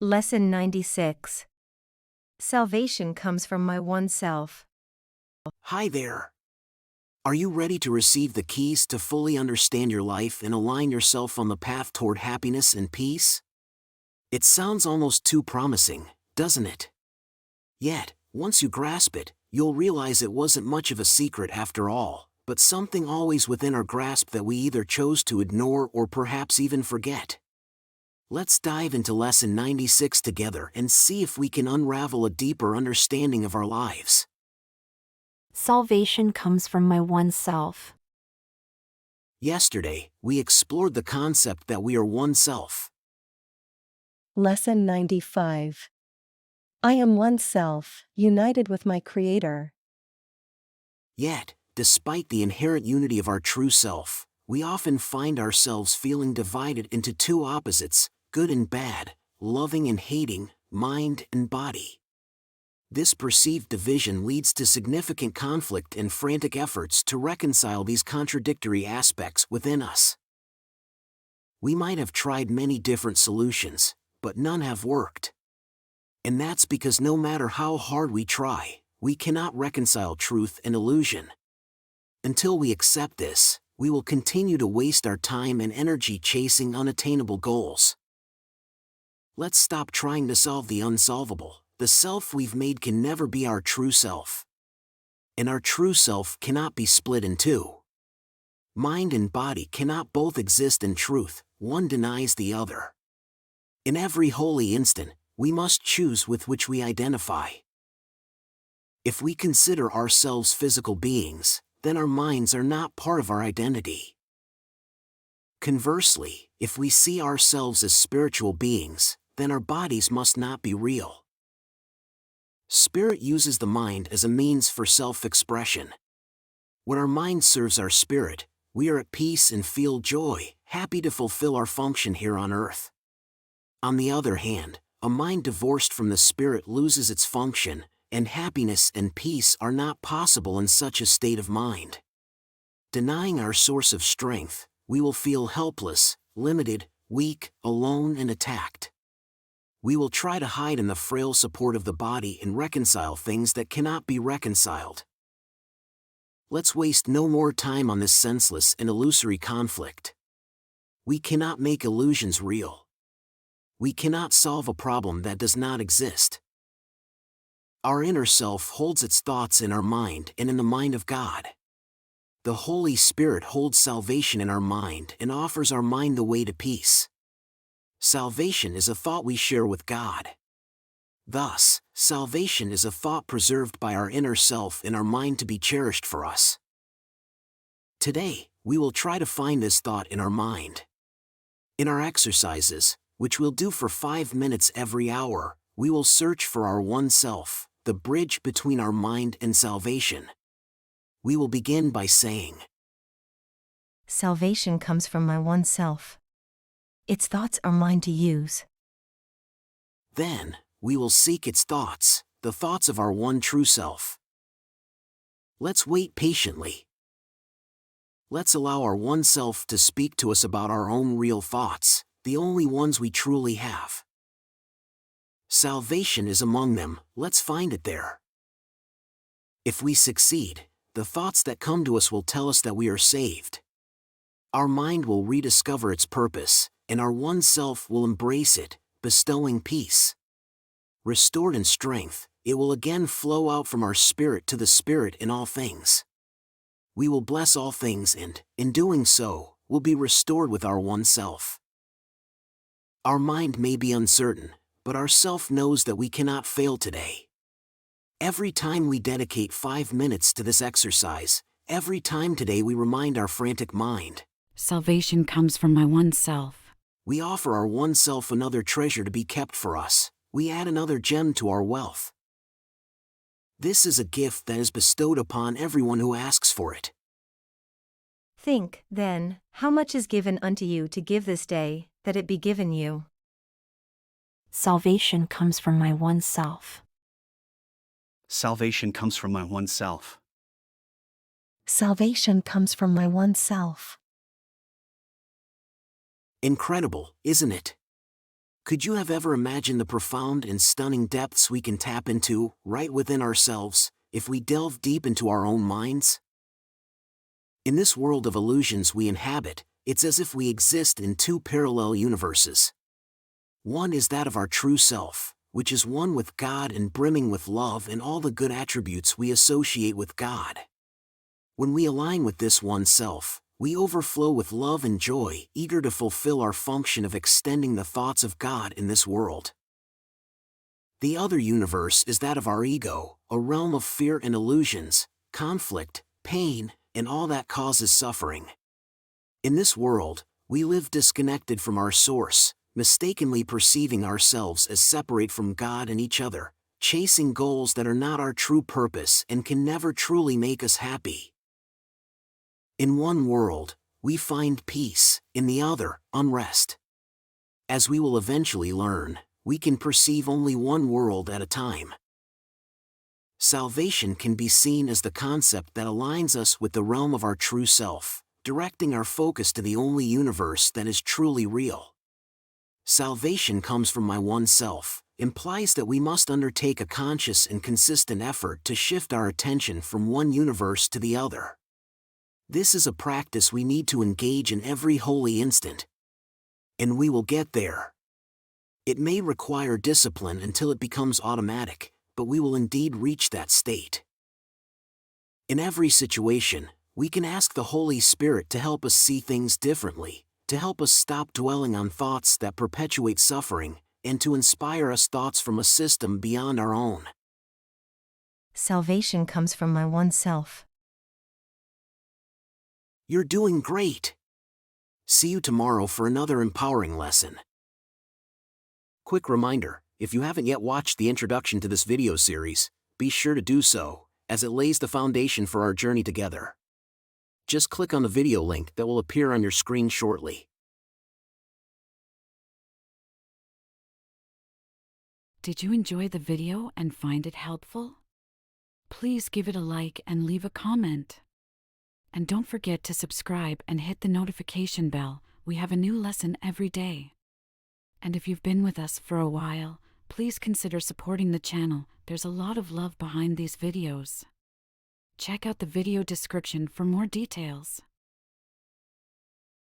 Lesson 96. Salvation comes from my one self. Hi there. Are you ready to receive the keys to fully understand your life and align yourself on the path toward happiness and peace? It sounds almost too promising, doesn't it? Yet, once you grasp it, you'll realize it wasn't much of a secret after all, but something always within our grasp that we either chose to ignore or perhaps even forget. Let's dive into Lesson 96 together and see if we can unravel a deeper understanding of our lives. Salvation comes from my one self. Yesterday, we explored the concept that we are one self. Lesson 95. I am one self, united with my Creator. Yet, despite the inherent unity of our true self, we often find ourselves feeling divided into two opposites, good and bad, loving and hating, mind and body. This perceived division leads to significant conflict and frantic efforts to reconcile these contradictory aspects within us. We might have tried many different solutions, but none have worked. And that's because no matter how hard we try, we cannot reconcile truth and illusion. Until we accept this, we will continue to waste our time and energy chasing unattainable goals. Let's stop trying to solve the unsolvable. The self we've made can never be our true self. And our true self cannot be split in two. Mind and body cannot both exist in truth, one denies the other. In every holy instant, we must choose with which we identify. If we consider ourselves physical beings, then our minds are not part of our identity. Conversely, if we see ourselves as spiritual beings, then our bodies must not be real. Spirit uses the mind as a means for self-expression. When our mind serves our spirit, we are at peace and feel joy, happy to fulfill our function here on earth. On the other hand, a mind divorced from the spirit loses its function, and happiness and peace are not possible in such a state of mind. Denying our source of strength, we will feel helpless, limited, weak, alone and attacked. We will try to hide in the frail support of the body and reconcile things that cannot be reconciled. Let's waste no more time on this senseless and illusory conflict. We cannot make illusions real. We cannot solve a problem that does not exist. Our inner self holds its thoughts in our mind and in the mind of God. The Holy Spirit holds salvation in our mind and offers our mind the way to peace. Salvation is a thought we share with God. Thus, salvation is a thought preserved by our inner self in our mind to be cherished for us. Today, we will try to find this thought in our mind. In our exercises, which we'll do for 5 minutes every hour, we will search for our one self, the bridge between our mind and salvation. We will begin by saying, Salvation comes from my one self. Its thoughts are mine to use. Then, we will seek its thoughts, the thoughts of our one true self. Let's wait patiently. Let's allow our one self to speak to us about our own real thoughts, the only ones we truly have. Salvation is among them, let's find it there. If we succeed, the thoughts that come to us will tell us that we are saved. Our mind will rediscover its purpose, and our one self will embrace it, bestowing peace. Restored in strength, it will again flow out from our spirit to the spirit in all things. We will bless all things and, in doing so, will be restored with our one self. Our mind may be uncertain, but our self knows that we cannot fail today. Every time we dedicate 5 minutes to this exercise, every time today we remind our frantic mind, Salvation comes from my one self. We offer our one self another treasure to be kept for us. We add another gem to our wealth. This is a gift that is bestowed upon everyone who asks for it. Think, then, how much is given unto you to give this day, that it be given you. Salvation comes from my one self. Salvation comes from my one self. Salvation comes from my one self. Incredible, isn't it? Could you have ever imagined the profound and stunning depths we can tap into, right within ourselves, if we delve deep into our own minds? In this world of illusions we inhabit, it's as if we exist in two parallel universes. One is that of our true self, which is one with God and brimming with love and all the good attributes we associate with God. When we align with this one self, we overflow with love and joy, eager to fulfill our function of extending the thoughts of God in this world. The other universe is that of our ego, a realm of fear and illusions, conflict, pain, and all that causes suffering. In this world, we live disconnected from our source, mistakenly perceiving ourselves as separate from God and each other, chasing goals that are not our true purpose and can never truly make us happy. In one world, we find peace, in the other, unrest. As we will eventually learn, we can perceive only one world at a time. Salvation can be seen as the concept that aligns us with the realm of our true self, directing our focus to the only universe that is truly real. Salvation comes from my one self, implies that we must undertake a conscious and consistent effort to shift our attention from one universe to the other. This is a practice we need to engage in every holy instant. And we will get there. It may require discipline until it becomes automatic, but we will indeed reach that state. In every situation, we can ask the Holy Spirit to help us see things differently, to help us stop dwelling on thoughts that perpetuate suffering, and to inspire us thoughts from a system beyond our own. Salvation comes from my one self. You're doing great. See you tomorrow for another empowering lesson. Quick reminder, if you haven't yet watched the introduction to this video series, be sure to do so, as it lays the foundation for our journey together. Just click on the video link that will appear on your screen shortly. Did you enjoy the video and find it helpful? Please give it a like and leave a comment. And don't forget to subscribe and hit the notification bell. We have a new lesson every day. And if you've been with us for a while, please consider supporting the channel. There's a lot of love behind these videos. Check out the video description for more details.